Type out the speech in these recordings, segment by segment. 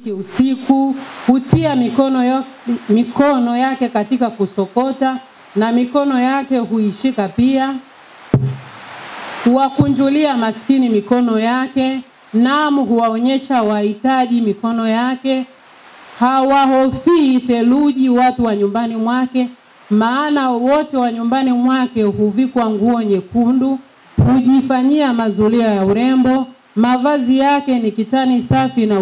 Usiku hutia mikono yake katika kusokota na mikono yake huishika pia. Huwakunjulia maskini mikono yake, naam huwaonyesha wahitaji mikono yake. Hawahofii theluji watu wa nyumbani mwake, maana wote wa nyumbani mwake huvikwa nguo nyekundu. Hujifanyia mazulia ya urembo, mavazi yake ni kitani safi na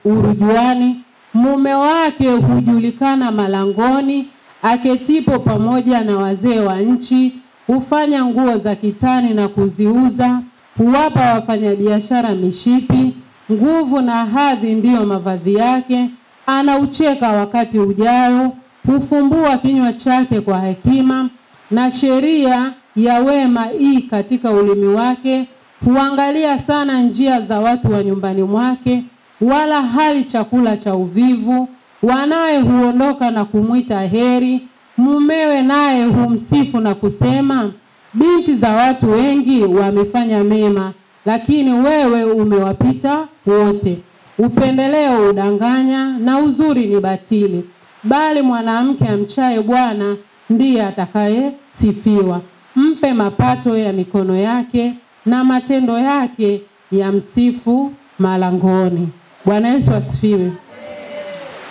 urujuani. Mume wake hujulikana malangoni, aketipo pamoja na wazee wa nchi. Hufanya nguo za kitani na kuziuza, huwapa wafanyabiashara mishipi. Nguvu na hadhi ndiyo mavazi yake, anaucheka wakati ujao. Hufumbua kinywa chake kwa hekima, na sheria ya wema katika ulimi wake. Huangalia sana njia za watu wa nyumbani mwake, wala hali chakula cha uvivu. Wanaye huondoka na kumwita heri, mumewe naye humsifu na kusema, binti za watu wengi wamefanya mema, lakini wewe umewapita wote. Upendeleo udanganya na uzuri ni batili, bali mwanamke amchaye Bwana ndiye atakaye sifiwa. Mpe mapato ya mikono yake, na matendo yake ya msifu malangoni. Bwana Yesu asifiwe.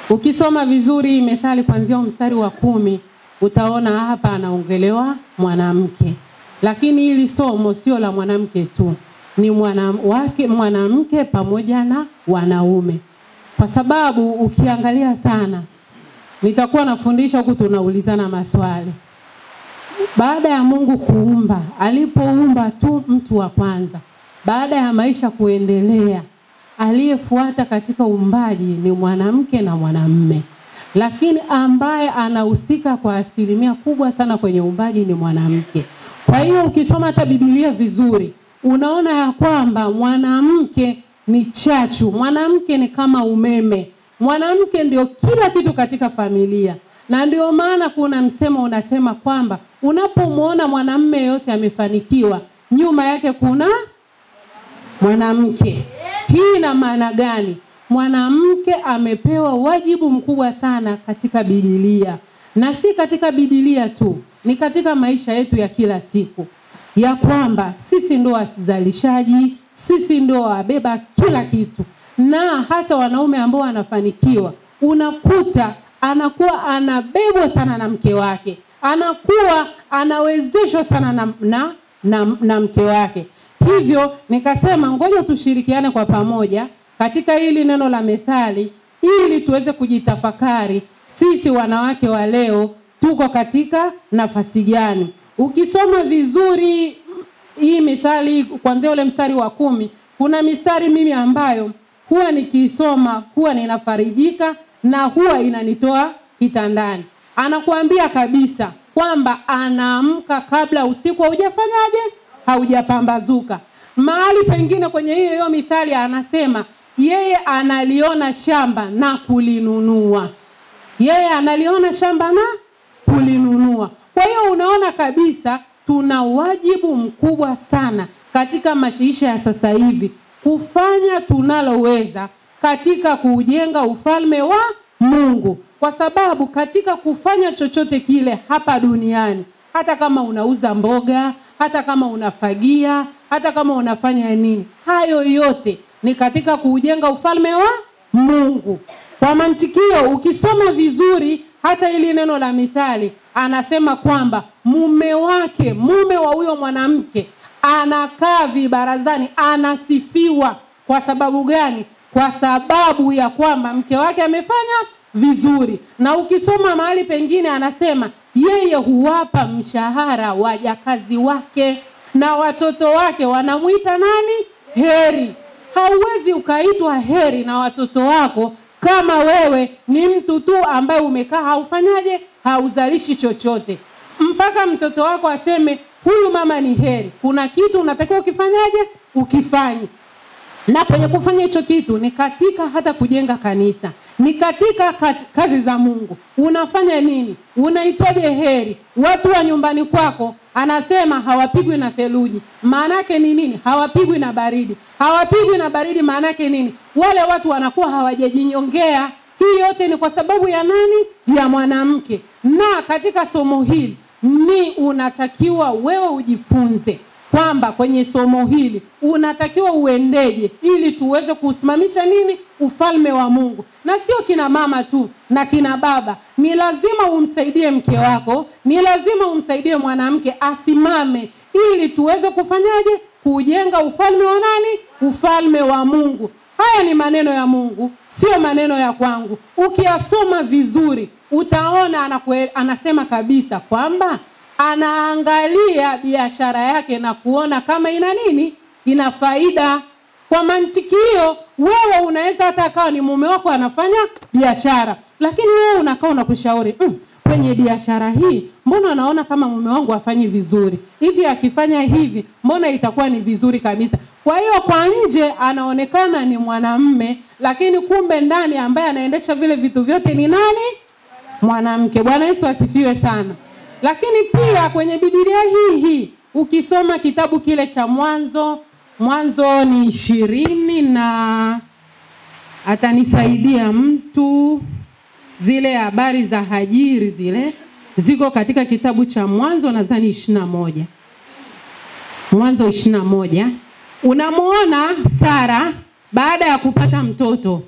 Ukisoma vizuri Methali kuanzia mstari wa 10, utaona hapa anaongelewa mwanamke. Lakini hili somo sio la mwanamke tu, ni mwanamke pamoja na wanaume. Kwa sababu ukiangalia sana, nitakuwa nafundisha huku tunaulizana maswali. Baada ya Mungu kuumba, alipoumba tu mtu wa kwanza, baada ya maisha kuendelea, aliyefuata katika uumbaji ni mwanamke na mwanamume. Lakini ambaye anahusika kwa asilimia kubwa sana kwenye uumbaji ni mwanamke. Kwa hiyo ukisoma hata Biblia vizuri, unaona ya kwamba mwanamke ni chachu, mwanamke ni kama umeme. Mwanamke ndio kila kitu katika familia. Na ndio maana kuna msemo unasema kwamba unapomuona mwanamume yote amefanikiwa, nyuma yake kuna mwanamke. Hii ina maana gani? Mwanamke amepewa wajibu mkubwa sana katika Biblia. Na si katika Biblia tu, ni katika maisha yetu ya kila siku. Ya kwamba sisi ndio wazalishaji, sisi ndio wabeba kila kitu. Na hata wanaume ambao wanafanikiwa, unakuta anakuwa anabebwa sana na mke wake. Anakuwa anawezeshwa sana na mke wake. Hivyo nikasema ngoja tushirikiane kwa pamoja katika hili neno la Methali, ili tuweze kujitafakari sisi wanawake wa leo tuko katika nafasi gani. Ukisoma vizuri hii Methali kuanzia ule mstari wa 10, kuna mistari mimi ambayo huwa nikisoma huwa ninafarijika na huwa inanitoa kitandani. Anakuambia kabisa kwamba anaamka kabla usiku haujapambazuka. Mahali pengine kwenye hiyo Methali anasema yeye analiona shamba na kulinunua. Yeye analiona shamba na kulinunua. Kwa hiyo unaona kabisa tuna wajibu mkubwa sana katika maisha ya sasa hivi kufanya tunaloweza katika kujenga ufalme wa Mungu. Kwa sababu katika kufanya chochote kile hapa duniani, hata kama unauza mboga, hata kama unafagia, hata kama unafanya nini, hayo yote ni katika kujenga ufalme wa Mungu. Kwa mantikio ukisoma vizuri hata ili neno la Methali, anasema kwamba mume wa huyo mwanamke anakaa vibarazani, anasifiwa. Kwa sababu gani? Kwa sababu ya kwamba mke wake amefanya vizuri. Na ukisoma mahali pengine anasema yeye huwapa mshahara wajakazi wake, na watoto wake wanamuita nani? Heri. Hauwezi ukaitwa heri na watoto wako kama wewe ni mtu tu ambaye umekaa haufanyaje, hauzalishi chochote. Mpaka mtoto wako aseme huyu mama ni heri, kuna kitu unatakiwa ukifanyaje, ukifanye. Na kwenye kufanya hicho kitu ni katika hata kujenga kanisa. ni katika kazi za Mungu. Unafanya nini? Unaitwaje heri? Watu wa nyumbani kwako anasema hawapigwi na theluji. Maana yake ni nini? Hawapigwi na baridi. Hawapigwi na baridi maana yake nini? Wale watu wanakuwa hawajajinyongea. Hii yote ni kwa sababu ya nani? Ya mwanamke. Na katika somo hili ni unatakiwa wewe ujifunze kwamba kwenye somo hili unatakiwa uendeje ili tuweze kusimamisha nini? Ufalme wa Mungu. Na sio kina mama tu na kina baba. Ni lazima umsaidie mke wako, ni lazima umsaidie mwanamke asimame ili tuweze kufanyaje? Kujenga ufalme wa nani? Ufalme wa Mungu. Haya ni maneno ya Mungu, sio maneno ya kwangu. Ukiyasoma vizuri utaona anasema kabisa kwamba anaangalia biashara yake na kuona kama ina nini? Ina faida. Kwa mantiki hiyo, wewe unaweza hata kawa ni mume wako anafanya biashara, lakini wewe unakaa unakushauri, kwenye biashara hii mbona naona kama mume wangu hafanyi vizuri. Hivi akifanya hivi mbona itakuwa ni vizuri kabisa. Kwa hiyo kwa nje anaonekana ni mwanamume, lakini kumbe ndani ambaye anaendesha vile vitu vyote ni nani? Mwanamke. Bwana Yesu asifiwe sana. Lakini pia kwenye Biblia hii ukisoma kitabu kile cha Mwanzo ni 20 na atanisaidia mtu, zile habari za Hajiri zile ziko katika kitabu cha Mwanzo nadhani 21. Mwanzo 21 unamuona Sara baada ya kupata mtoto.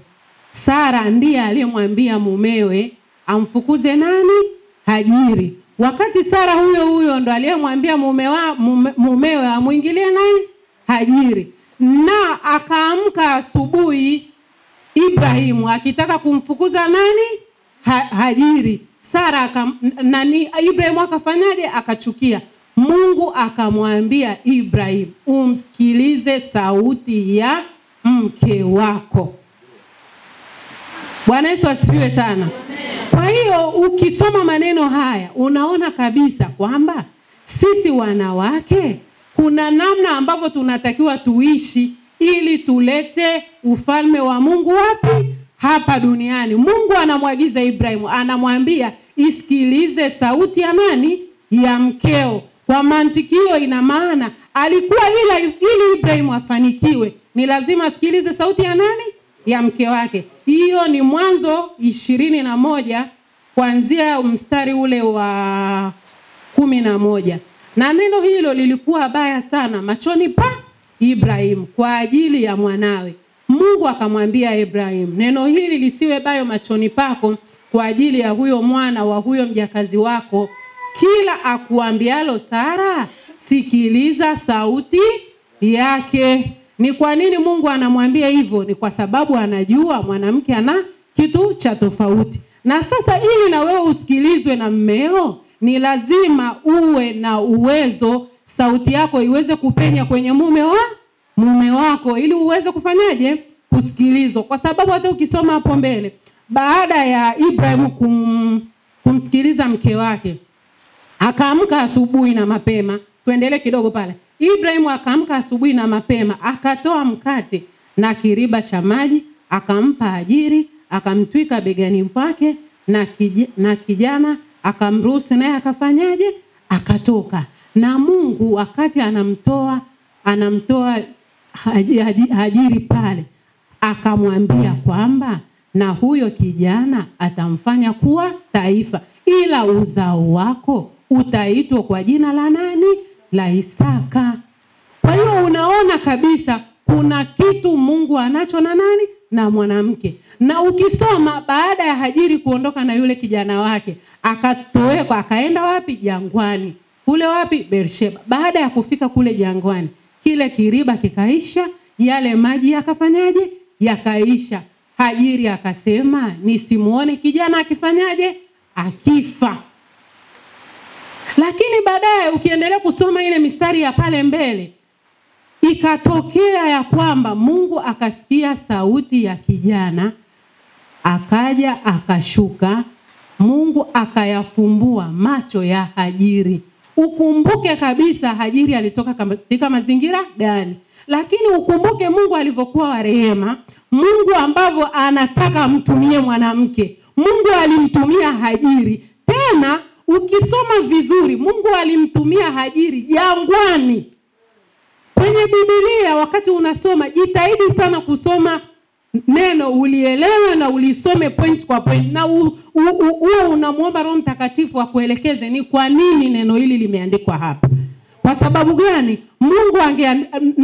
Sara ndiye aliyemwambia mumewe amfukuze nani? Hajiri. Wakati Sara huyo ndo aliyemwambia mumewe amuingilie nani? Hajiri. Na akaamka asubuhi Ibrahimu akitaka kumfukuza nani? Hajiri. Sara Ibrahimu akafanyaje? Akachukia. Mungu akamwambia Ibrahimu, umsikilize sauti ya mke wako. Bwana Yesu asifiwe sana. Kwa hiyo ukisoma maneno haya unaona kabisa kwamba sisi wanawake kuna namna ambavyo tunatakiwa tuishi ili tulete ufalme wa Mungu wapi? Hapa duniani. Mungu anamwagiza Ibrahimu, anamwambia isikilize sauti ya nani? Ya mkeo. Kwa mantiki hiyo ina maana alikuwa ili Ibrahimu afanikiwe ni lazima asikilize sauti ya nani? Ya mke wake. Hiyo ni Mwanzo 21 kuanzia mstari ule wa 11. Na neno hilo lilikuwa baya sana machoni pa Ibrahimu kwa ajili ya mwanawe. Mungu akamwambia Ibrahimu, neno hili lisiwe baya machoni pako kwa ajili ya huyo mwana wa huyo mjakazi wako. Kila akuambialo Sara, sikiliza sauti yake. Ni kwa nini Mungu anamwambia hivyo? Ni kwa sababu anajua mwanamke ana kitu cha tofauti. Na sasa ili na wewe usikilizwe na mmeo, ni lazima uwe na uwezo sauti yako iweze kupenya kwenye mume wako ili uweze kufanyaje? Kusikilizwa. Kwa sababu hata ukisoma hapo mbele, baada ya Ibrahimu kumsikiliza mke wake, akaamka asubuhi na mapema. Tuendelee kidogo pale. Ibrahimu akaamka asubuhi na mapema, akatoa mkate na kiriba cha maji, akampa Hajiri, akamtwika begani mwake, na kijana akamruhusu naye akafanyaje? Akatoka. Na Mungu wakati anamtoa Hajiri pale, akamwambia kwamba na huyo kijana atamfanya kuwa taifa, ila uzao wako utaitwa kwa jina la nani? La Isaka. Kwa hiyo unaona kabisa kuna kitu Mungu anacho na nani? Na mwanamke. Na ukisoma baada ya Hajiri kuondoka na yule kijana wake, akatoweka akaenda wapi? Jangwani. Kule wapi? Beersheba. Baada ya kufika kule jangwani, kile kiriba kikaisha, yale maji yakafanyaje? Yakaisha. Hajiri akasema nisimuone kijana akifanyaje? Akifa. Lakini baadaye ukiendelea kusoma ile mistari ya pale mbele, ikatokea ya kwamba Mungu akasikia sauti ya kijana, akaja akashuka. Mungu akayafumbua macho ya Hajiri. Ukumbuke kabisa Hajiri alitoka katika mazingira gani, lakini ukumbuke Mungu alivyokuwa wa rehema Mungu ambavyo anataka mtumie mwanamke. Mungu alimtumia Hajiri. Tena ukisoma vizuri, Mungu alimtumia Hajiri jangwani. Kwenye Biblia wakati unasoma, jitahidi sana kusoma neno ulielewe na ulisome point kwa point, na uwe unamuomba Roho Mtakatifu akuelekeze ni kwa nini neno hili limeandikwa hapa. Kwa sababu gani? Mungu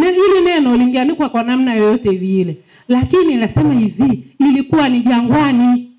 hili neno lingeandikwa kwa namna yoyote vile. Lakini nasema hivi, ilikuwa ni jangwani.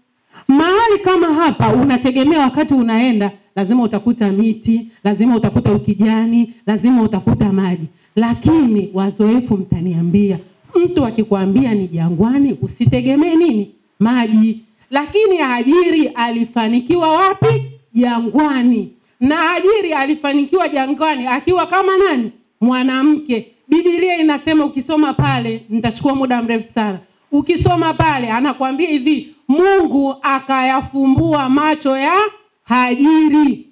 Mahali kama hapa unategemea wakati unaenda lazima utakuta miti, lazima utakuta ukijani, lazima utakuta maji. Lakini wazoefu mtaniambia, mtu akikwambia ni jangwani usitegemee nini? Maji. Lakini Hajiri alifanikiwa wapi? Jangwani. Na Hajiri alifanikiwa jangwani akiwa kama nani? Mwanamke. Biblia inasema, ukisoma pale, nitachukua muda mrefu sana. Ukisoma pale anakuambia hivi, Mungu akayafumbua macho ya Hajiri.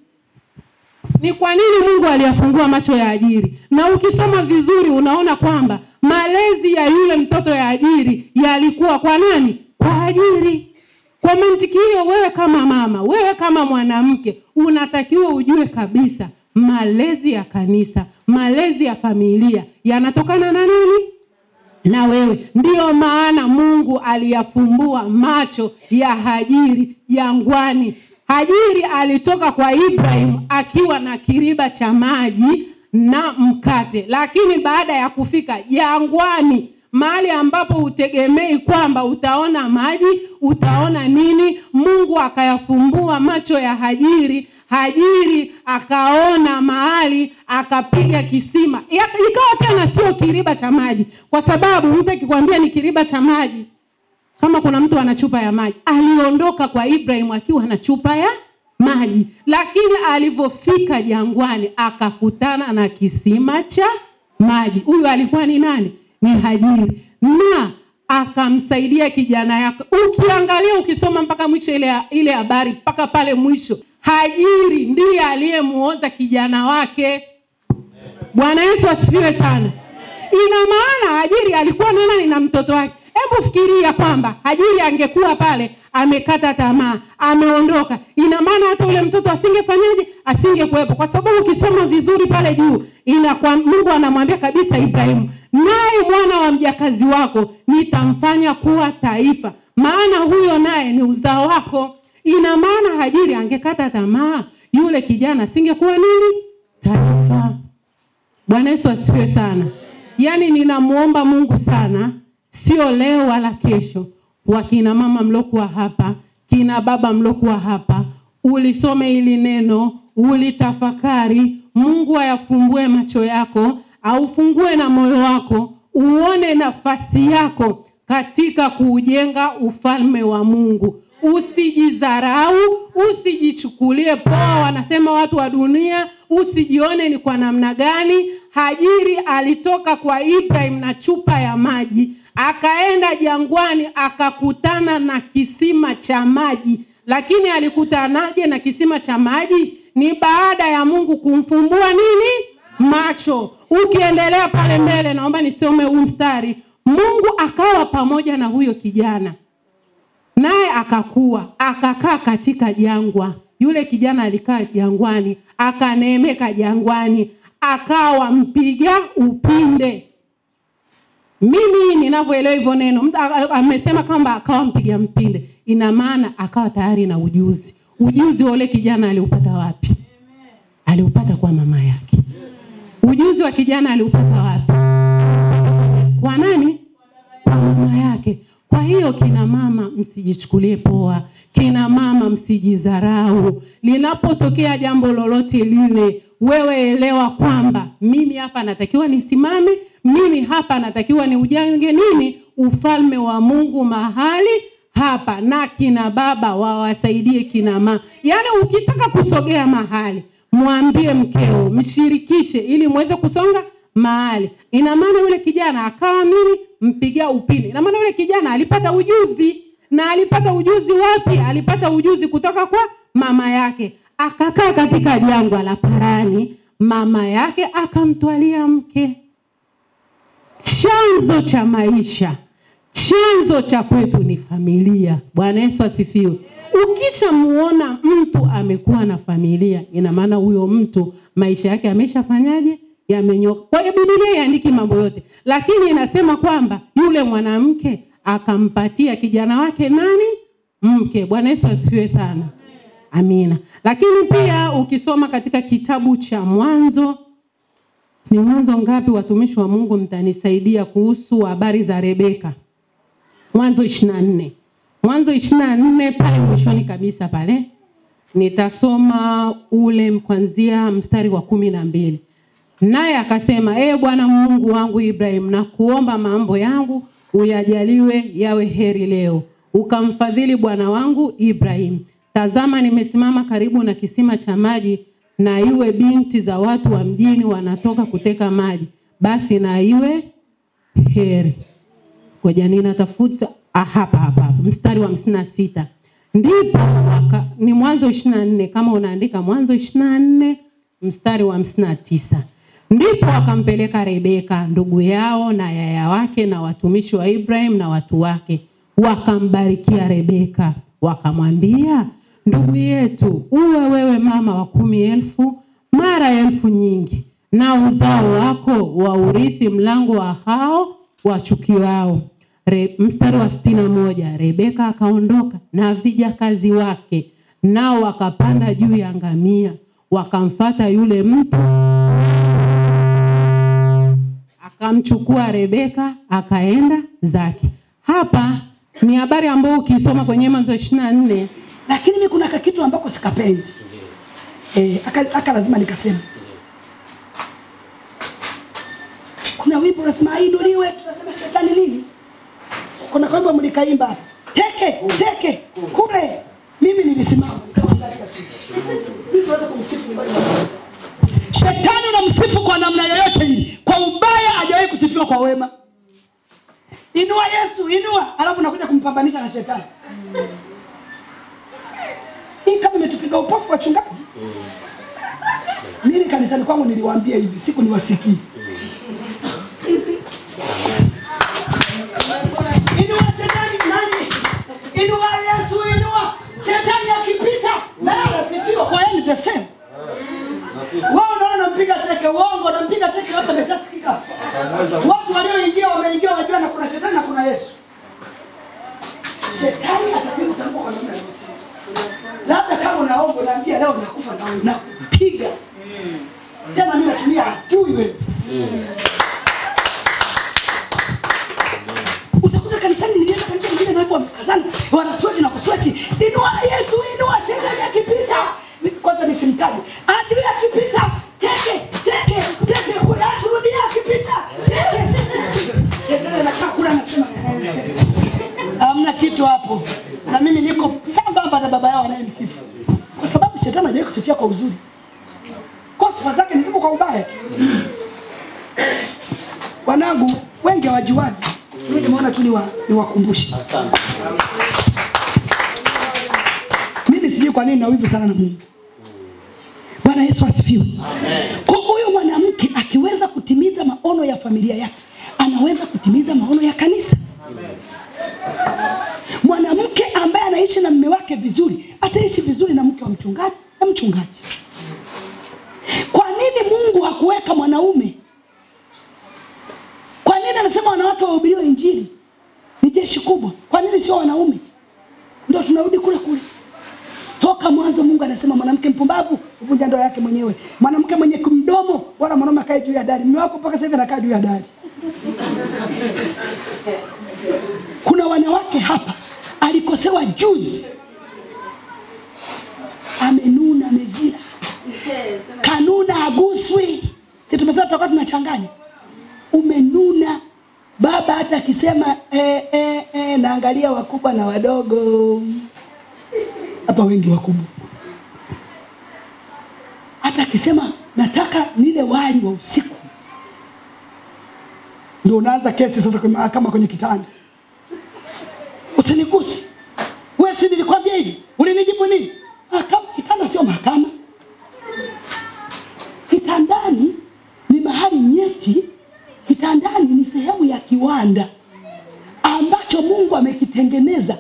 Ni kwa nini Mungu aliyafumbua macho ya Hajiri? Na ukisoma vizuri unaona kwamba malezi ya yule mtoto ya Hajiri yalikuwa kwa nani? Kwa Hajiri. Kwa mantiki hiyo, wewe kama mama, wewe kama mwanamke, unatakiwa ujue kabisa malezi ya kanisa, malezi ya familia yanatokana na nini? Na wewe. Ndiyo maana Mungu aliyafumbua macho ya Hajiri jangwani. Hajiri alitoka kwa Ibrahim akiwa na kiriba cha maji na mkate. Lakini baada ya kufika jangwani, mahali ambapo utegemei kwamba utaona maji, utaona nini, Mungu akayafumbua macho ya Hajiri. Hajiri akaona mahali, akapiga kisima. Ikawa tena sio kiriba cha maji. Kwa sababu mtu akikwambia ni kiriba cha maji, kama kuna mtu ana chupa ya maji, aliondoka kwa Ibrahim akiwa na chupa ya maji. Lakini alipofika jangwani akakutana na kisima cha maji. Huyu alikuwa ni nani? Ni Hajiri. Na akamsaidia kijana yake. Ukiangalia, ukisoma mpaka mwisho ile habari, mpaka pale mwisho, Hajiri ndiye aliyemuoza kijana wake. Bwana Yesu asifiwe sana. Ina maana Hajiri alikuwa nani na mtoto wake? Hebu fikiria kwamba Hajiri angekuwa pale amekata tamaa, ameondoka, ina maana hata ule mtoto asingefanyaje? Asingekuwepo. Kwa sababu ukisoma vizuri pale juu, Mungu anamwambia kabisa Ibrahimu, naye mwana wa mjakazi wako nitamfanya kuwa taifa, maana huyo naye ni uzao wako. Ina maana Hajiri angekata tamaa, yule kijana asingekuwa nini? Taifa. Bwana Yesu asifiwe sana. Yaani ninamuomba Mungu sana, sio leo wala kesho, wakina mama mlokuwa hapa, kina baba mlokuwa hapa, ulisome hili neno, ulitafakari, Mungu ayafumbue macho yako, aufungue na moyo wako, uone nafasi yako katika kuujenga ufalme wa Mungu. Usijidharau, usijichukulie poa wanasema watu wa dunia, usijione ni kwa namna gani. Hajiri alitoka kwa Ibrahim na chupa ya maji, akaenda jangwani akakutana na kisima cha maji. Lakini alikutanaje na kisima cha maji? Ni baada ya Mungu kumfumbua nini? Macho. Ukiendelea pale mbele, naomba nisome huu mstari. Mungu akawa pamoja na huyo kijana, naye akakuwa, akakaa katika jangwa. Yule kijana alikaa jangwani, akaneemeka jangwani, akawa mpiga upinde. Mimi ninavyoelewa hivyo neno, amesema kwamba akawa mpiga mpinde, ina maana akawa tayari na ujuzi. Ujuzi wa yule kijana aliupata wapi? Aliupata kwa mama yake. Ujuzi wa kijana aliupata wapi? Kwa nani? Kwa mama yake. Kwa hiyo kina mama msijichukulie poa, kina mama msijidharau. Linapotokea jambo lolote lile, wewe elewa kwamba mimi hapa natakiwa nisimame, mimi hapa natakiwa ni ujenge nini? Ufalme wa Mungu mahali hapa. Na kina baba wawasaidie kina mama. Yaani ukitaka kusogea mahali, mwambie mkeo, mshirikishe ili muweze kusonga mahali. Ina maana yule kijana akawa nini? Mpiga upinde. Ina maana yule kijana alipata ujuzi. Na alipata ujuzi wapi? Alipata ujuzi kutoka kwa mama yake. Akakaa katika jangwa la Parani, mama yake akamtwalia mke. Chanzo cha maisha, chanzo cha kwetu ni familia. Bwana Yesu asifiwe. Ukishamuona mtu amekuwa na familia, ina maana huyo mtu maisha yake ameshafanyaje? Yamenyoka. Kwa hiyo Biblia iandiki mambo yote, lakini inasema kwamba yule mwanamke akampatia kijana wake nani? Mke. Bwana Yesu asifiwe sana. Amina. Lakini pia ukisoma katika kitabu cha Mwanzo, ni Mwanzo ngapi watumishi wa Mungu mtanisaidia kuhusu habari za Rebeka? Mwanzo 24. Mwanzo 24 pale mwishoni kabisa pale. Nitasoma ule kuanzia mstari wa 12. Naye akasema, Bwana Mungu wangu Ibrahim, na kuomba mambo yangu uyajaliwe yawe heri leo. Ukamfadhili bwana wangu Ibrahim. Tazama nimesimama karibu na kisima cha maji, na iwe binti za watu wa mjini wanatoka kuteka maji. Basi na iwe heri. Kwa jani natafuta hapa mstari wa 56. Ndipo ni Mwanzo 24, kama unaandika Mwanzo 24 mstari wa 59. Ndipo akampeleka Rebeka ndugu yao na yaya wake na watumishi wa Ibrahim na watu wake. Wakambarikia Rebeka, wakamwambia, ndugu yetu, uwe wewe mama wa 10,000 mara 1,000 nyingi, na uzao wako wa urithi mlango wa hao wachukiwao. Mstari wa 61. Rebeka akaondoka na vijakazi wake, nao wakapanda juu ya ngamia, wakamfuata yule mtu. Akamchukua Rebeka akaenda zake. Hapa ni habari ambayo ukisoma kwenye Mwanzo 24, lakini mimi kuna kitu ambako sikapendi. Aka lazima nikasema. Kuna wimbo unasema inuliwe, tunasema shetani nini? Kuna kwamba mlikaimba teke kule. Mimi nilisimama nikaangalia tu. Mimi siwezi kumsifu mbali na shetani. Unamsifu kwa namna yoyote hii, kwa ubaya hajawahi kusifiwa kwa wema. Inua Yesu, inua, alafu nakuja kumpambanisha na shetani. Hii kama imetupiga upofu wachungaji. Mimi kanisani kwangu niliwaambia hivi, siku niwasikii. Inua shetani nani? Inua Yesu, inua. Shetani akipita, na anasifiwa kwa yeye the same. Wao ndio wanampiga teke, uongo wanampiga teke, hapa nimeshasikika. Watu walioingia wameingia wajua na kuna shetani na kuna Yesu. Shetani atapiga utamko kwa namna yote. Labda kama unaomba naambia leo nakufa na piga. Tena mimi natumia adui wewe. Utakuta kanisani nilienda kanisa lingine na hapo mkazani wanasweti na kusweti. Inua Yesu, inua. Shetani akipita, kwanza nisimtaje. Adui akipita, teke kuna turudia akipita. Shetani anakaa kula anasema hamna kitu hapo. Na mimi niko sambamba na baba yao anayemsifu. Kwa sababu shetani hajawahi kusifia kwa uzuri. Kwa sifa zake ni zipo kwa ubaya tu. Wanangu wengi hawajuaji. Mimi nimeona tu niwakumbushe. Asante. Mimi sijui kwa nini na wivu sana na Mungu. Bwana Yesu asifiwe. Amen. Kwa huyo mwanamke akiweza kutimiza maono ya familia yake, anaweza kutimiza maono ya kanisa. Amen. Mwanamke ambaye anaishi na mume wake vizuri, ataishi vizuri na mke wa mchungaji na mchungaji. Kwa nini Mungu hakuweka mwanaume? Kwa nini anasema wanawake wahubiriwe injili? Ni jeshi kubwa. Kwa nini sio wanaume? Ndio tunarudi kule. Toka mwanzo Mungu anasema mwanamke mpumbavu huvunja ndoa yake mwenyewe. Mwanamke mwenye kumdomo wala mwanaume akae juu ya dari. Mume wako mpaka sasa hivi anakaa juu ya dari. Kuna wanawake hapa alikosewa juzi. Amenuna, amezira. Kanuna aguswi. Sisi tumesema tutakuwa tunachanganya. Umenuna. Baba hata akisema naangalia wakubwa na wadogo. Hapa wengi wakubwa. Hata akisema nataka nile wali wa usiku, ndio unaanza kesi sasa kwa mahakama kwenye kitanda. Usinigusi. Wewe si nilikwambia hivi? Ulinijibu nini? Kama kitanda sio mahakama. Kitandani mahali nyeti, kitandani ni sehemu ya kiwanda ambacho Mungu amekitengeneza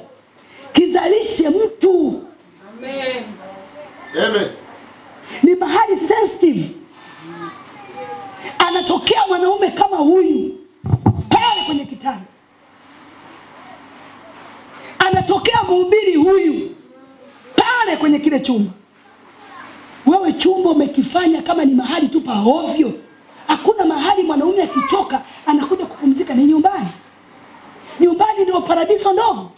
kizalishe mtu. Amen. Amen. Ni mahali sensitive. Anatokea mwanaume kama huyu pale kwenye kitanda. Anatokea mhubiri huyu pale kwenye kile chumba. Wewe chumba umekifanya kama ni mahali tu pa ovyo. Hakuna mahali mwanaume akichoka anakuja kupumzika, ni nyumbani. Nyumbani ndio paradiso ndogo.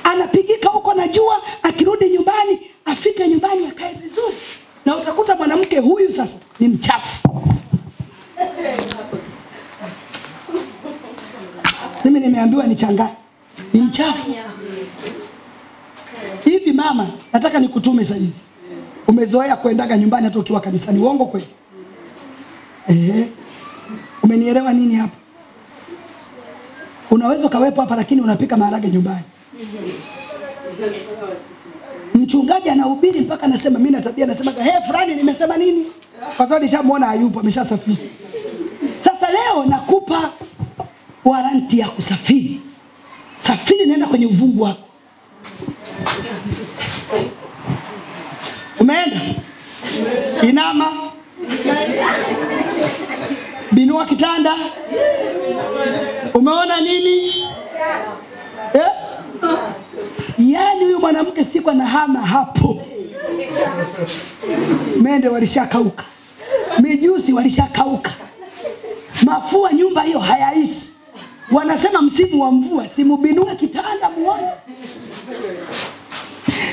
Anapigika huko na jua, akirudi nyumbani, afike nyumbani akae vizuri. Na utakuta mwanamke huyu sasa ni mchafu. Mimi nimeambiwa nichanganye. Ni mchafu. Hivi mama, nataka nikutume saa hizi. Umezoea kuendaga nyumbani hata ukiwa kanisani, uongo kweli? Umenielewa nini hapa? Unaweza kawepo hapa lakini unapika maharage nyumbani. Mchungaji anahubiri mpaka anasema mimi na tabia, anasema fulani nimesema nini? Kwa sababu nishamuona hayupo, ameshasafiri. Sasa leo nakupa waranti ya kusafiri. Safiri, nenda kwenye uvungu wako. Umeenda? Inama. Binua kitanda. Umeona nini? Yaani huyu mwanamke siku anahama hapo. Mende walishakauka. Mijusi walishakauka. Mafua nyumba hiyo hayaishi. Wanasema msimu wa mvua, simubinua kitanda muone.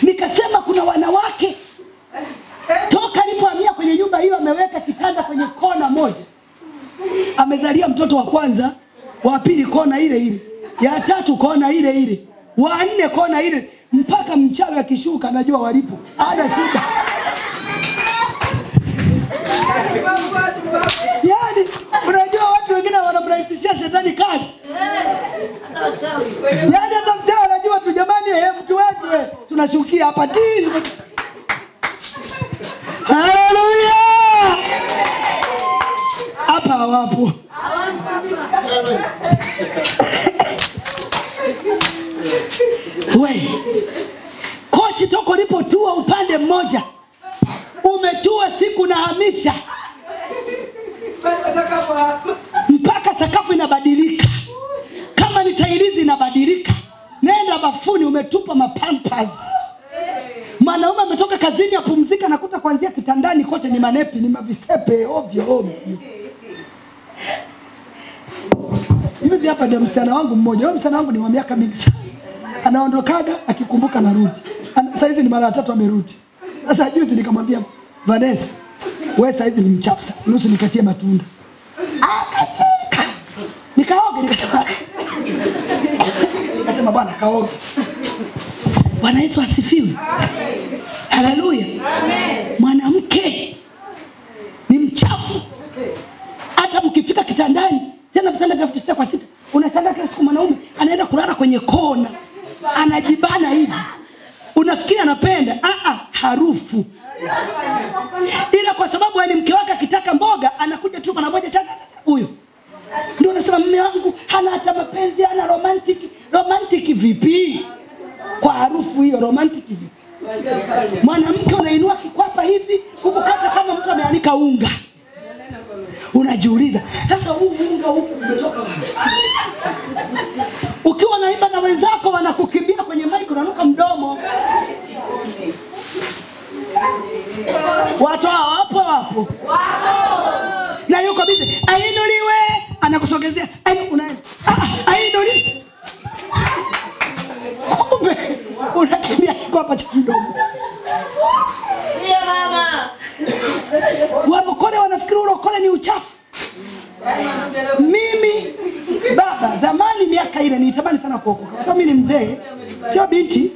Nikasema kuna wanawake toka alipohamia kwenye nyumba hiyo ameweka kitanda kwenye kona moja. Amezalia mtoto wa kwanza, wa pili kona ile ile, ya tatu kona ile ile, wa nne kona ile, mpaka mchawi akishuka anajua walipo. Hana shida. Yaani unajua watu wengine wanamrahisishia shetani kazi. Yaani hata mchawi anajua tu, jamani mtu wetu tunashukia hapa dini. Haleluya! Hapa hawapo. Wewe kochi toko lipotua upande mmoja, umetua siku na hamisha mpaka sakafu inabadilika. Kama ni tairizi inabadilika. Nenda bafuni, umetupa mapampers. Mwanaume ametoka kazini apumzika, nakuta kuanzia kitandani kote ni manepi, ni mavisepe ovyo ovyo. Hivi hapa ndio msichana wangu mmoja. Huyo msichana wangu ni wa miaka mingi sana. Anaondokaga akikumbuka narudi. Sasa hizi ni mara 3 amerudi. Sasa juzi nikamwambia Vanessa, wewe sasa hizi ni mchafu sana. Nusu nikatie matunda. Akacheka. Nikaoge nikasema bwana kaoge. Bwana Yesu asifiwe. Haleluya. Amen. Mwanamke ni mchafu. Hata mkifika kitandani, tena vitanda vya 6 kwa 6, unashangaa kila siku mwanaume anaenda kulala kwenye kona. Anajibana hivi. Unafikiri anapenda? Harufu. Ila kwa sababu ni mke wake akitaka mboga anakuja tu na moja chacha huyo. Ndio unasema mume wangu hana hata mapenzi, hana romantic. Romantic vipi? Kwa harufu hiyo romantic vipi? Mwanamke unainua kikwapa hivi, huko kata kama mtu ameanika unga. Unajiuliza, sasa huu unga huku umetoka wapi? Ukiwa naimba na wenzako wanakukimbia kwenye mic, unanuka mdomo. Watu hapo hapo. Na yuko busy. Ainuliwe, anakusogezea. Unaenda. Ainuliwe. Kumbe unakimbia kwa hapa cha mdomo. Ndio mama. Walokole wanafikiri ulokole ni uchafu. Mimi baba zamani miaka ile nilitamani sana kuokoka. Kwa sababu mimi ni mzee, sio binti,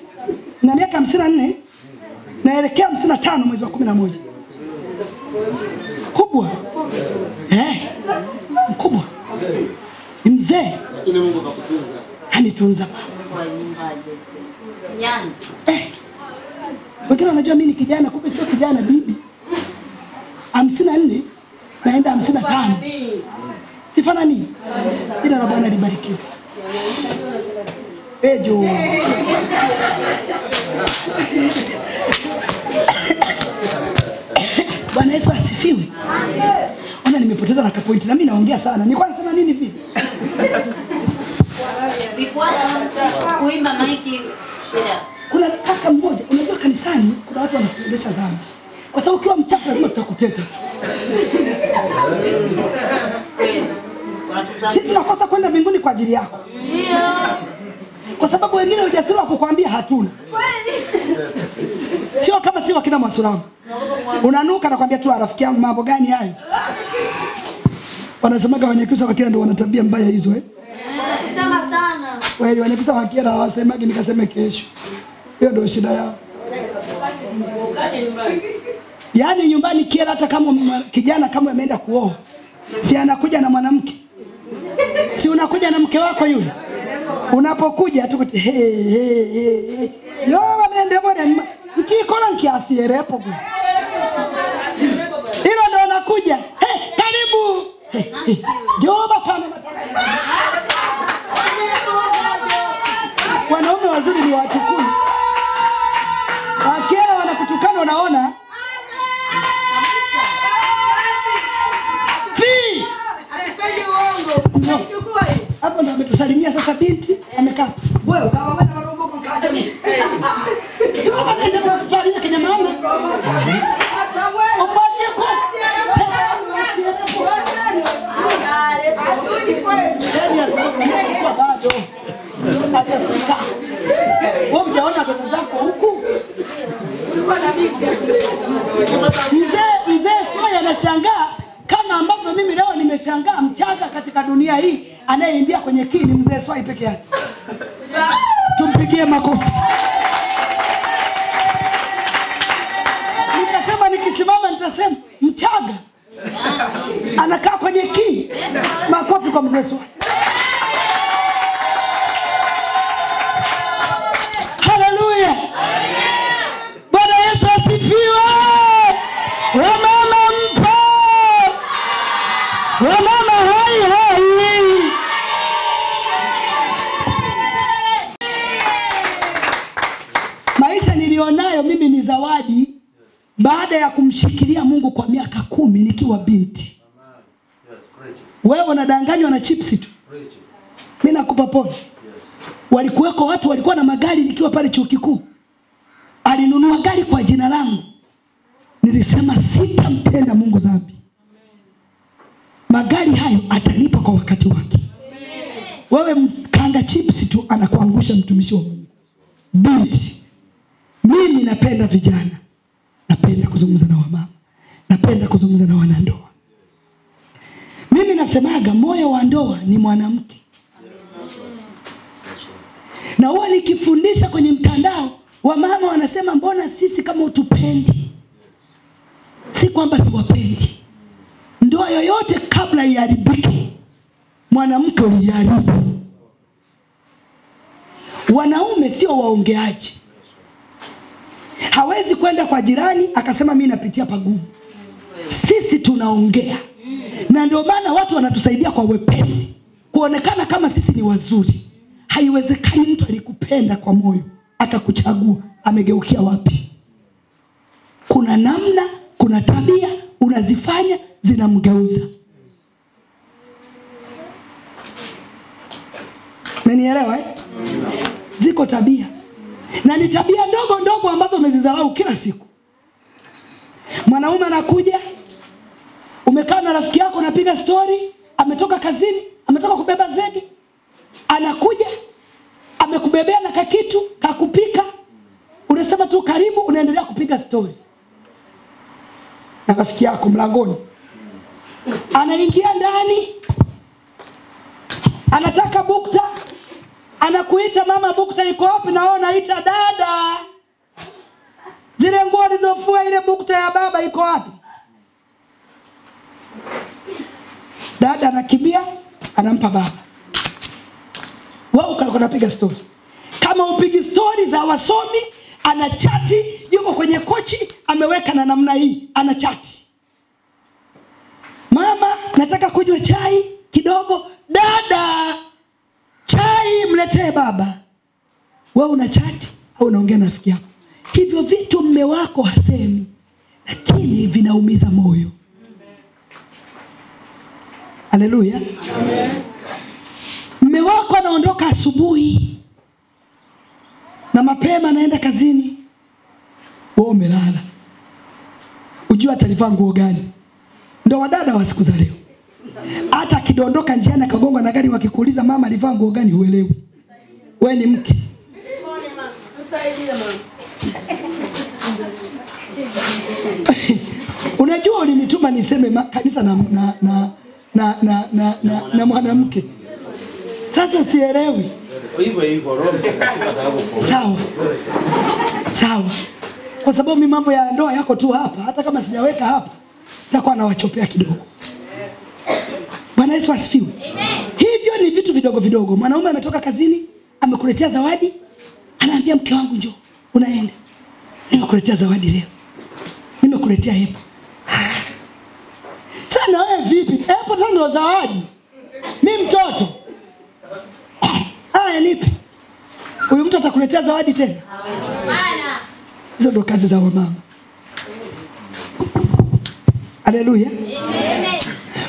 na miaka 54 naelekea 55 mwezi wa 11. Kubwa. Mkubwa. Ni mzee. Lakini Mungu akakutunza. Anitunza Kwa nyumba Nyanza. Wengine wanajua mimi ni kijana, kumbe sio kijana bibi. 54 naenda 55. Sifanani. Jina la Bwana libarikiwe. Ejo. Bwana Yesu asifiwe. Ona nimepoteza na kapointi na mimi naongea sana. Nilikuwa nasema nini hivi? Kuimba maiki shida. Kuna kaka mmoja, unajua kanisani kuna watu wanafundisha dhambi. Kwa sababu ukiwa mchafu lazima tutakuteta. Sisi tunakosa kwenda mbinguni kwa ajili yako. Ndio. Kwa sababu wengine ujasiri wa kukwambia hatuna. Sio kama si wakina Mwasulamu. Unanuka na kwambia tu rafiki yangu mambo gani hayo? Wanasemaga Wanyakyusa wakira ndio wana tabia mbaya hizo Sema sana. Wewe Wanyakyusa wakira hawasemagi nikaseme kesho. Hiyo ndio shida yao. Yaani nyumbani kila hata kama kijana kama ameenda kuoa, si anakuja na mwanamke. Si unakuja na mke wako yule. Unapokuja tu hey. Yo wanaende bwana nikikola nkiasierepo kwa. Hilo ndio nakuja. Karibu. Joba pana matanga. Wanaume wazuri ni wachukui. Wakiwa wanakutukana unaona? Fi! Atipendi uongo. Chukua hii. Hapo ndo ametusalimia sasa binti amekaa. Wewe kama wewe na robo kwa kaja. Joba nenda kwa kusalimia kenya mama. Obadie kwa. Bado. Hajafika. Wewe unaona dada zako huku? Ulikuwa na binti. Mzee Soya anashangaa kama ambavyo mimi leo nimeshangaa mchanga katika dunia hii anayeimbia kwenye kini mzee Soya peke yake. Tumpigie makofi. Nikasema nikisimama nitasema mchaga anakaa kwenye kini. Makofi kwa mzee Soya. Haleluya. Bwana Yesu asifiwe. Wamama mpo. Wamama hai. Maisha nilionayo mimi ni zawadi baada ya kumshikilia Mungu kwa miaka 10 nikiwa binti. Wewe unadanganywa na chips tu. Mimi nakupa pole. Walikuweko watu walikuwa na magari nikiwa pale chuo kikuu. Alinunua gari kwa jina langu. Nilisema sitamtenda Mungu dhambi. Magari hayo atanipa kwa wakati wake. Wewe mkanga chips tu anakuangusha mtumishi wa Mungu. Binti. Mimi napenda vijana. Napenda kuzungumza na wamama. Napenda kuzungumza na wanandoa. Mimi nasemaga moyo wa ndoa ni mwanamke. Na huwa nikifundisha kwenye mtandao, wamama wanasema mbona sisi kama utupendi? Si kwamba siwapendi. Ndoa yoyote kabla iharibike, mwanamke uliharibu. Wanaume sio waongeaji. Hawezi kwenda kwa jirani akasema mimi napitia pagumu. Sisi tunaongea. Na ndio maana watu wanatusaidia kwa wepesi kuonekana kama sisi ni wazuri. Haiwezekani mtu alikupenda kwa moyo akakuchagua amegeukia wapi? Kuna namna, kuna tabia unazifanya zinamgeuza. Umenielewa eh? Ziko tabia. Na ni tabia ndogo ndogo ambazo umezidharau kila siku. Mwanaume anakuja, umekaa na rafiki yako unapiga story, ametoka kazini, ametoka kubeba zege. Anakuja, amekubebea na kakitu, kakupika. Unasema tu karibu, unaendelea kupiga story. Na rafiki yako mlangoni. Anaingia ndani. Anataka bukta. Anakuita mama bukta iko wapi? Na wewe unaita dada. Zile nguo nilizofua ile bukta ya baba iko wapi? Dada anakimbia, anampa baba. Wao kalikuwa anapiga story. Kama upigi story za wasomi, anachati, yuko kwenye kochi, ameweka na namna hii, anachati. Mama, nataka kunywa chai kidogo. Dada, chai mletee baba. wewe una chati au unaongea na rafiki yako. Hivyo vitu mume wako hasemi, lakini vinaumiza moyo. Haleluya. Amen. Mume wako anaondoka asubuhi na mapema anaenda kazini, wewe umelala. Ujua atalivaa nguo gani? Ndio wadada wa siku za leo. Hata akidondoka njiani akagongwa na gari wakikuuliza mama alivaa nguo gani, huelewi. Wewe ni mke. Unajua ulinituma niseme kanisa na mwanamke. Sasa sielewi. Hivyo Sawa. Sawa. Kwa sababu mimi mambo ya ndoa yako tu hapa, hata kama sijaweka hapa, nitakuwa nawachopea kidogo. Bwana Yesu asifiwe. Amen. Hivyo ni vitu vidogo vidogo. Mwanaume ametoka kazini, amekuletea zawadi, anaambia mke wangu njoo, unaenda. Nimekuletea zawadi leo. Nimekuletea hepo. Sana wewe vipi? Hepo tano zawadi. Mimi mtoto. Haya nipe. Huyu mtu atakuletea zawadi tena? Hapana. Hizo ndo kazi za wamama. Haleluya. Amen.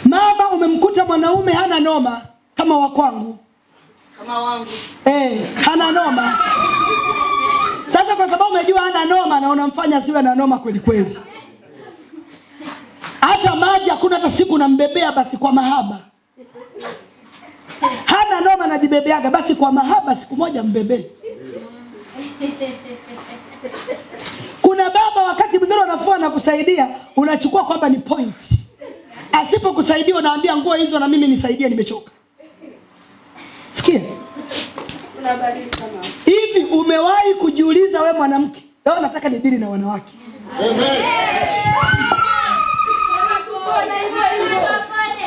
Mama, umemkuta mwanaume hana noma kama wa kwangu. Kama wangu. Hana noma. Sasa kwa sababu umejua hana noma na unamfanya siwe na noma kweli kweli. Hata maji hakuna hata siku nambebea basi kwa mahaba. Hana noma najibebeaga basi kwa mahaba siku moja mbebe. Kuna baba wakati mwingine unafua na kusaidia, unachukua kwamba ni point. Asipokusaidia unaambia nguo hizo na mimi nisaidie nimechoka. Sikia. Hivi umewahi kujiuliza we mwanamke? Leo nataka nidili na wanawake. Amen.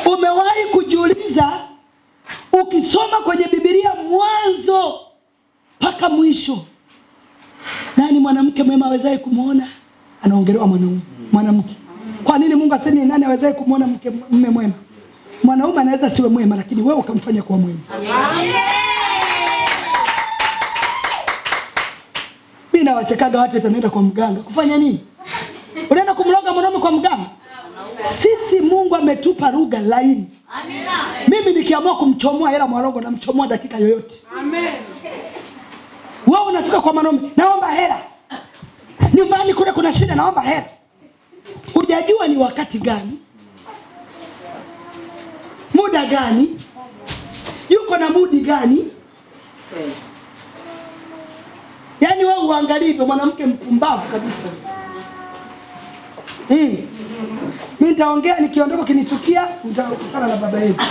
Umewahi kujiuliza ukisoma kwenye Biblia mwanzo mpaka mwisho, nani mwanamke mwema awezaye kumuona? Anaongelewa mwanamke. Kwa nini Mungu asemi nani awezaye kumuona mume mwema? Mwanaume anaweza siwe mwema lakini wewe ukamfanya kuwa mwema. Amen. Mimi nawachekaga watu wanaenda kwa mganga. Kufanya nini? Unaenda kumloga mwanaume kwa mganga? Sisi Mungu ametupa lugha laini. Amina. Mimi nikiamua kumchomoa hela mwarongo na mchomoa dakika yoyote. Amen. Wewe unafika kwa mwanaume, naomba hela. Nyumbani kule kuna shida, naomba hela. Hujajua ni wakati gani? Muda gani? Yuko na mudi gani? Yaani wewe uangalie hivyo mwanamke mpumbavu kabisa. Mimi nitaongea nikiondoka kinichukia nitakutana na baba yetu.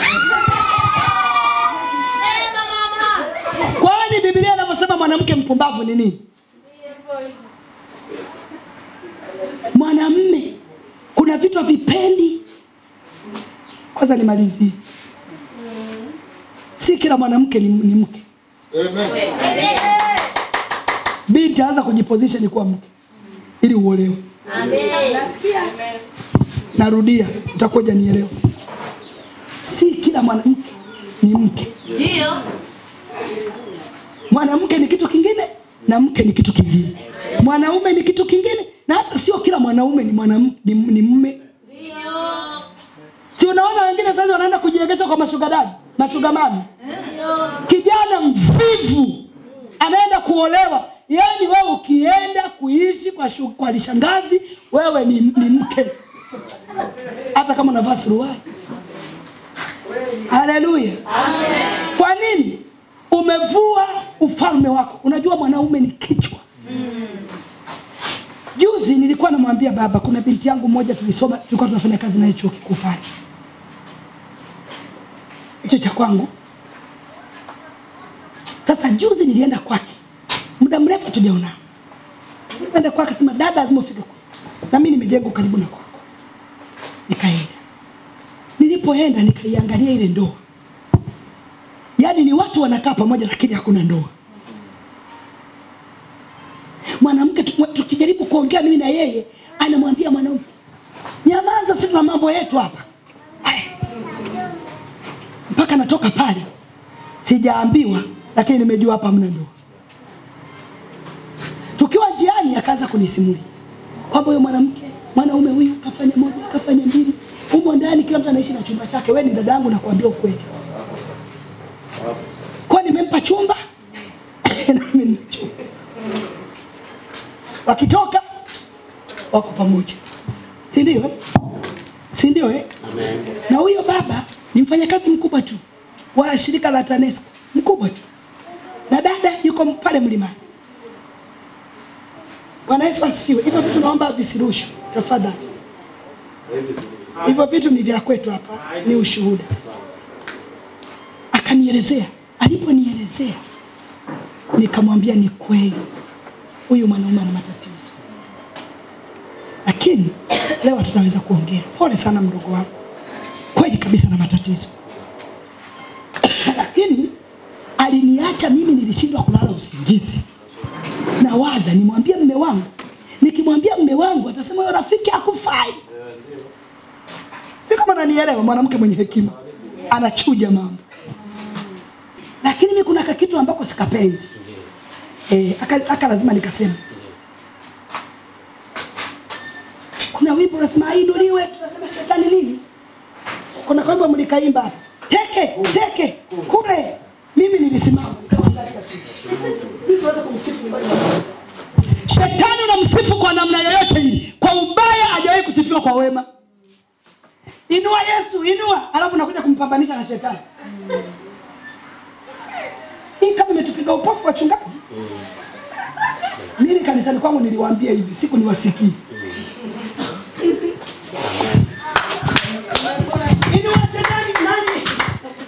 Kwani Biblia inavyosema mwanamke mpumbavu ni nini? Mwanamume kuna vitu vipendi. Kwanza nimalizie. Si kila mwanamke ni mke. Amen. Binti anza kujiposition kuwa mke ili uolewe. Amen. Nasikia. Narudia, utakoja nielewe. Si kila mwanamke ni mke. Ndio. Mwanamke ni kitu kingine na mke ni kitu kingine. Mwanaume ni kitu kingine na hata sio kila mwanaume ni mwanamke ni mume. Ndio. Si unaona wengine sasa wanaenda kujiegesha kwa mashuga dadi, mashuga mami. Ndio. Kijana mvivu anaenda kuolewa. Yaani wewe ukienda kuishi kwa lishangazi, wewe ni mke. Hata kama unavaa suruali. Haleluya. Amen. Kwa nini? Umevua ufalme wako. Unajua mwanaume ni kichwa. Juzi nilikuwa namwambia baba, kuna binti yangu mmoja tulikuwa tunafanya kazi naye chuo kikuu pale. Hicho cha kwangu. Sasa juzi nilienda kwake. Muda mrefu tujaona. Nilienda kwake akasema dada lazima ufike kwako. Na mimi nimejenga karibu na kwako. Nikaenda. Nilipoenda nikaiangalia ile ndoa. Yaani ni watu wanakaa pamoja lakini hakuna ndoa. Mwanamke tukijaribu kuongea mimi na yeye, anamwambia mwanaume, "Nyamaza, sisi tuna mambo yetu hapa." Mpaka natoka pale. Sijaambiwa lakini nimejua hapa hamna ndoa. njiani akaanza kunisimulia kwamba huyo mwanaume huyu kafanya moja, kafanya mbili. Humo ndani kila mtu anaishi na chumba chake. Wewe ni dada yangu na kuambia ukweli. Kwa nimempa chumba na mimi nina chumba. Wakitoka wako pamoja. Si ndio? Si ndio eh? Amen. Na huyo baba ni mfanyakazi mkubwa tu wa shirika la TANESCO, mkubwa tu. Na dada yuko pale mlimani. Bwana Yesu asifiwe. Hivyo vitu naomba visirushwe tafadhali. Hivyo vitu ni vya kwetu hapa, ni ushuhuda. Akanielezea, aliponielezea nikamwambia ni kweli. Huyu mwanaume ana matatizo. Lakini leo tutaweza kuongea. Pole sana mdogo wangu. Kweli kabisa na matatizo. Lakini aliniacha mimi nilishindwa kulala usingizi. Na waza nimwambie mume wangu. Nikimwambia mume wangu atasema yule rafiki hakufai. Si kama ananielewa, mwanamke mwenye hekima anachuja mambo. Lakini mimi kuna kitu ambako sikapendi. Aka lazima nikasema. Kuna wimbo unasema ainuliwe, tunasema shetani nini? Kuna kwamba mlikaimba hapa. Teke kule. Mimi nilisimama nikaangalia tu. Mimi siwezi kumsifu nyumbani mwa Shetani. Shetani unamsifu kwa namna yoyote hii. Kwa ubaya hajawahi kusifiwa kwa wema. Inua Yesu, inua, alafu nakuja kumpambanisha na shetani. Hii kama imetupiga upofu wachungaji. Mimi kanisani kwangu niliwaambia hivi, siku niwasikii. Inua shetani nani?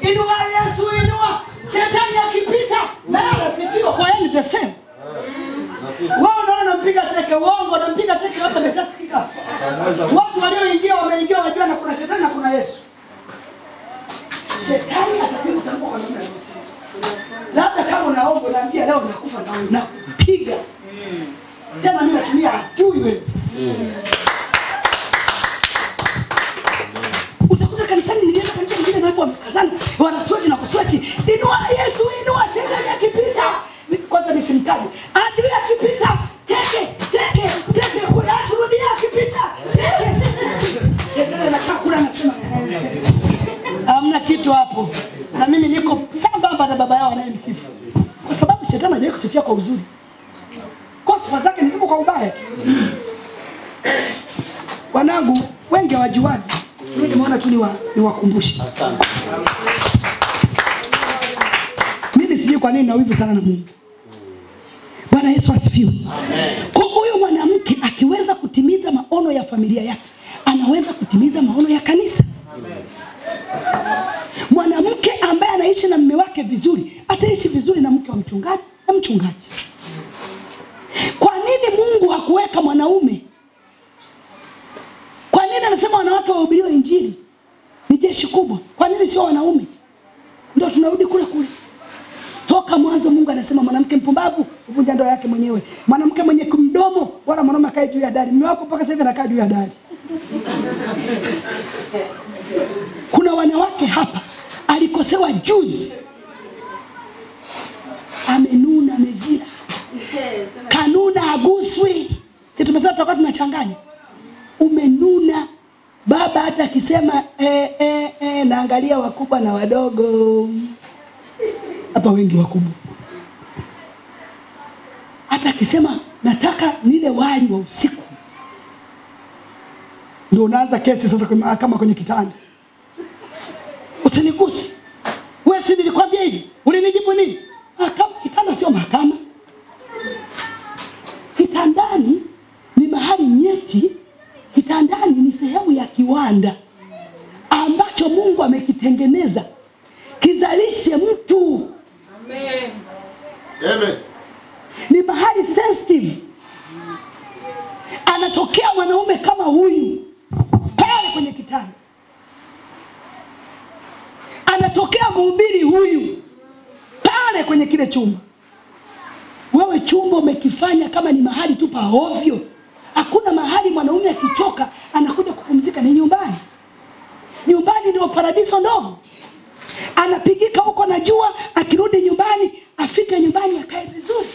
Inua Yesu, inua. Shetani akipita, na anasifiwa kwa yeye the same. Wao ndio wanampiga teke, uongo nampiga teke hapa nimeshasikika. Watu walioingia wameingia wajua na kuna shetani na kuna Yesu. Shetani atapiga utamko kwa namna yote. Labda kama unaomba naambia leo nakufa na wewe nakupiga. Tena mimi natumia adui wewe. Utakuta kanisani nilienda kanisa nyingine na watu wamkazana, wanasweti na kusweti. Inua Yesu, inua shetani akipita. Kwanza nisimtaje. Adui akipita, teke kule aturudia akipita. Shetani anakaa kule anasema hamna kitu hapo. Na mimi niko sambamba na baba yao anayemsifu. Kwa sababu shetani hajawahi kusifia kwa uzuri. Kwa sifa zake ni zipo kwa ubaya tu. Wanangu wengi hawajuani. Mimi nimeona tu niwakumbushe. Asante. Mimi sijui kwa nini na wivu sana na Mungu. Bwana Yesu asifiwe. Amen. Kwa huyo mwanamke akiweza kutimiza maono ya familia yake, anaweza kutimiza maono ya kanisa. Amen. Mwanamke ambaye anaishi na mume wake vizuri, ataishi vizuri na mke wa mchungaji na mchungaji. Kwa nini Mungu hakuweka mwanaume? Kwa nini anasema wanawake wahubiriwe injili? Ni jeshi kubwa. Kwa nini sio wanaume? Ndio tunarudi kule kule. Toka mwanzo Mungu anasema mwanamke mpumbavu uvunja ndoa yake mwenyewe. Mwanamke mwenye kumdomo wala mwanaume akae juu ya dari. Mume wako mpaka sasa hivi anakaa juu ya dari. Kuna wanawake hapa alikosewa juzi. Amenuna, amezira. Kanuna haguswi. Sisi tumesema tutakuwa tunachanganya. Umenuna. Baba hata akisema naangalia wakubwa na wadogo. Hapa wengi wakubwa. Hata akisema nataka nile wali wa usiku. Ndio unaanza kesi sasa kama kwenye kitanda. Usinigusi. Wewe si nilikwambia hivi? Ulinijibu nini? Kama kitanda sio mahakama. Kitandani ni mahali nyeti. Kitandani ni sehemu ya kiwanda ambacho Mungu amekitengeneza kizalishe mtu. Amen. Amen. Ni mahali sensitive. Anatokea mwanaume kama huyu pale kwenye kitanda. Anatokea mhubiri huyu pale kwenye kile chumba. Wewe chumba umekifanya kama ni mahali tu pa ovyo. Hakuna mahali mwanaume akichoka anakuja kupumzika, ni nyumbani. Nyumbani ndio paradiso ndogo. Anapigika huko na jua, akirudi nyumbani, afike nyumbani akae vizuri.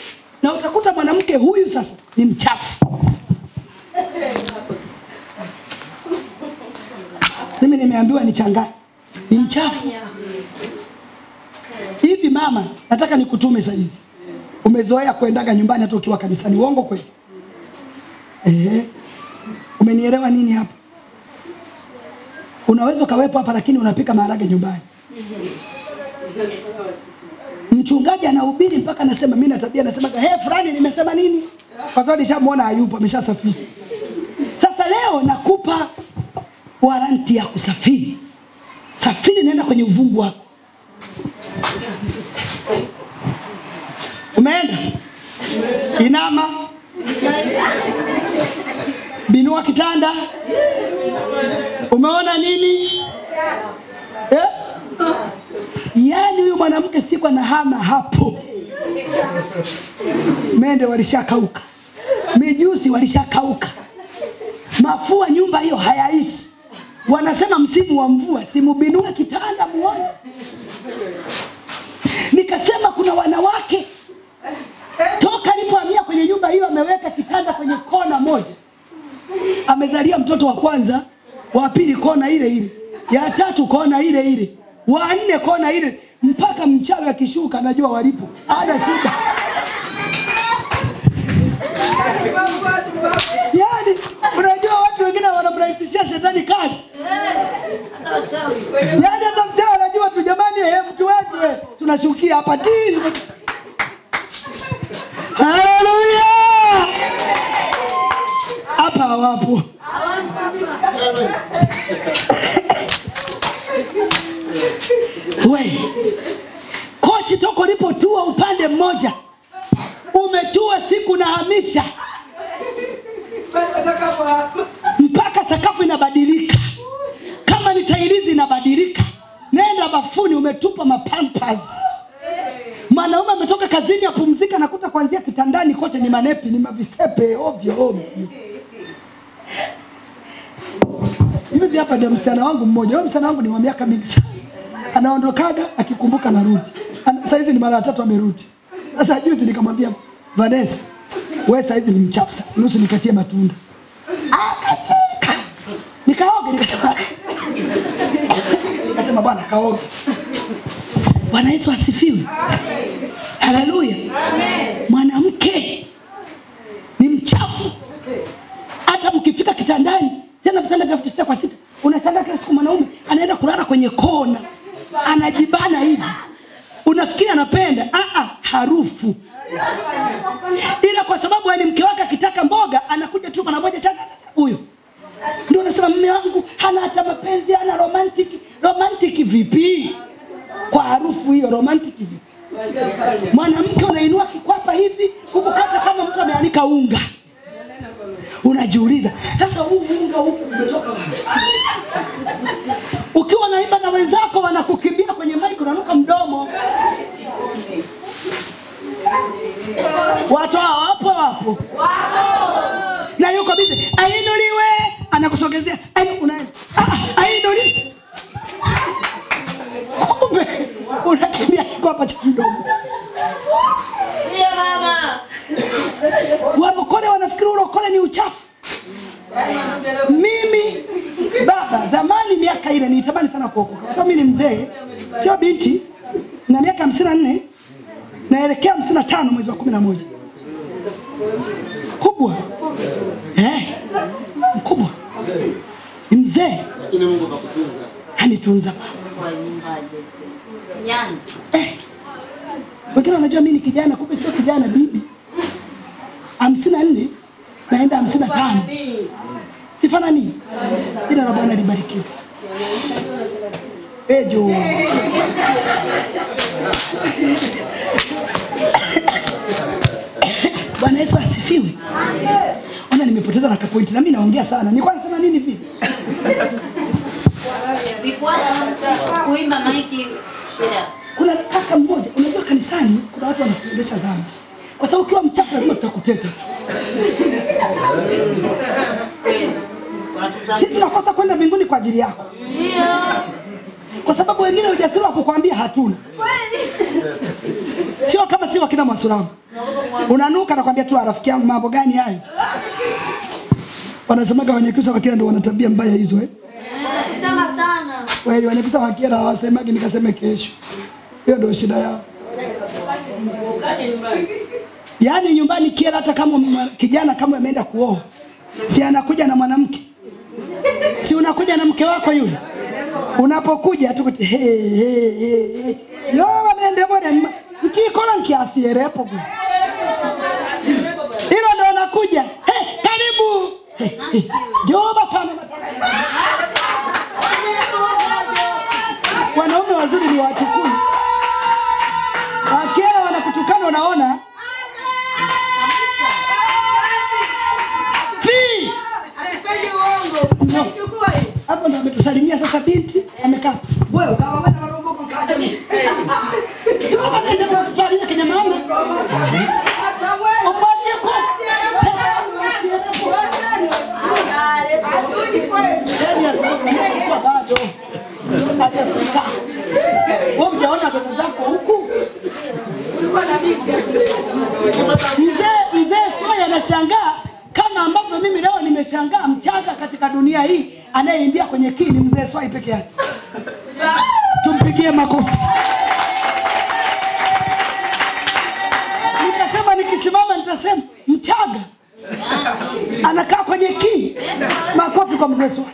Na utakuta mwanamke huyu sasa ni mchafu. Mimi nimeambiwa nichanganye. Ni mchafu. Hivi mama, nataka nikutume saa hizi. Umezoea kuendaga nyumbani hata ukiwa kanisani, uongo kweli? Umenielewa nini hapa? Unaweza kawepo hapa lakini unapika maharage nyumbani. Mchungaji anahubiri mpaka anasema mimi na tabia, anasema fulani nimesema nini? Kwa sababu nishamuona hayupo, ameshasafiri. Sasa leo nakupa waranti ya kusafiri. Safiri, nenda kwenye uvungu wako. Umeenda? Inama. Binua kitanda. Umeona nini? Yaani huyu mwanamke siku anahama hapo. Mende walishakauka. Mijusi walishakauka. Mafua nyumba hiyo hayaishi. Wanasema msimu wa mvua, simubinue kitanda muone. Nikasema kuna wanawake toka alipohamia kwenye nyumba hiyo ameweka kitanda kwenye kona moja. Amezalia mtoto wa kwanza, wa pili kona ile ile, ya tatu kona ile ile, wa nne kona ile, mpaka mchawi akishuka anajua walipo. Hana shida. Yaani unajua watu wengine wanamrahisishia shetani kazi. Yaani hata mchawi anajua tu, jamani mtu wetu tunashukia hapa tini. Haleluya! Hapa hawapo. Wewe kochi toko lipotua upande mmoja, umetua siku na hamisha mpaka sakafu inabadilika, kama ni tailizi inabadilika. Nenda bafuni, umetupa mapampers. Mwanaume ametoka kazini apumzika, nakuta kuanzia kitandani kote ni manepi, ni mavisepe ovyo ovyo. Hivi hapa ndio msichana wangu mmoja. Huyo msichana wangu ni wa miaka mingi sana. Anaondokaga akikumbuka narudi. Sasa hizi ni mara 3 amerudi. Sasa juzi nikamwambia Vanessa, wewe sasa hizi ni mchafu sana. Nusu nikatie matunda. Akacheka. Nikaoga nikasema bwana kaoga. Bwana Yesu asifiwe. Haleluya. Amen. Mwanamke ni mchafu. Hata mkifika kitandani, tena vitanda vya 6 kwa 6, unashangaa kila siku mwanaume anaenda kulala kwenye kona. Anajibana hivi. Unafikiri anapenda? Harufu. Ila kwa sababu ni mke wake akitaka mboga, anakuja tu na moja chacha huyo. Ndio unasema mume wangu hana hata mapenzi, hana romantic. Romantic vipi? Kwa harufu hiyo romantic vipi? Mwanamke unainua kikwapa hivi, ukukata kama mtu ameanika unga. Unajiuliza, sasa huu unga huku umetoka wapi? Ukiwa naimba na wenzako wanakukimbia kwenye mic, unanuka mdomo. Watu hapo wapo. Na yuko busy, ainuliwe, anakusogezea. Unaenda. Ainuliwe. Kumbe unakimbia kikwapa cha mdomo. Ndio mama. Wanokole wanafikiri urokole ni uchafu. Mimi baba zamani miaka ile nilitamani sana kuokoka. Kwa sababu mimi ni mzee, sio binti, na miaka 54 naelekea 55 mwezi wa 11. Kubwa. Mkubwa. Ni mzee. Lakini Mungu akakutunza. Anitunza Kwa nyumba Jesse. Nyanzi. Wengine wanajua mimi ni kijana, kumbe sio kijana bibi. 54 naenda 55. Sifana nini? Jina la Bwana libarikiwe. Ejo. Bwana Yesu asifiwe. Ona nimepoteza na point na mimi naongea sana. Nilikuwa nasema nini hivi? Kuimba maiki shida. Kuna kaka mmoja, unajua kanisani kuna watu wanafundisha dhambi. Kwa sababu ukiwa mchafu lazima tutakuteta. Sisi tunakosa kwenda mbinguni kwa ajili yako. Ndio. Kwa sababu wengine ujasiri wa kukwambia hatuna. Sio kama si wakina Masulamu. Unanuka nakwambia tu rafiki yangu mambo gani hayo? Wanasemaga Wanyakyusa Wakyela ndio wana tabia mbaya hizo Sema sana. Wewe Wanyakyusa Wakyela hawasemagi nikaseme kesho. Hiyo ndio shida yao. Yaani nyumbani Kyela hata kama kijana kama ameenda kuoa, si anakuja na mwanamke. Si unakuja na mke wako yule. Unapokuja tu kuti hey. Yo wanaende bora mkikola nkiasierepo. Hilo ndio unakuja. Hey, karibu. Hey. Joba pana matanga. Wanaume wazuri ni wachukui. Wakyela wanakutukana unaona? Hapo ndo ametusalimia sasa binti amekaa. Wewe kama wewe na robo kwa kaja mimi. Kama nenda kwa kufalia kwenye mama. Sasa wewe upatie kwa. Yaani sasa kwa bado. Hajafika. Wewe unaona ndugu zako huku? Ulikuwa na binti. Mzee Soya anashangaa kama ambavyo mimi leo nimeshangaa Mchaga katika dunia hii anayeingia kwenye kini mzee Swai peke yake. Tumpigie makofi. Nikasema nikisimama nitasema Mchaga anakaa kwenye kini. Makofi kwa mzee Swai.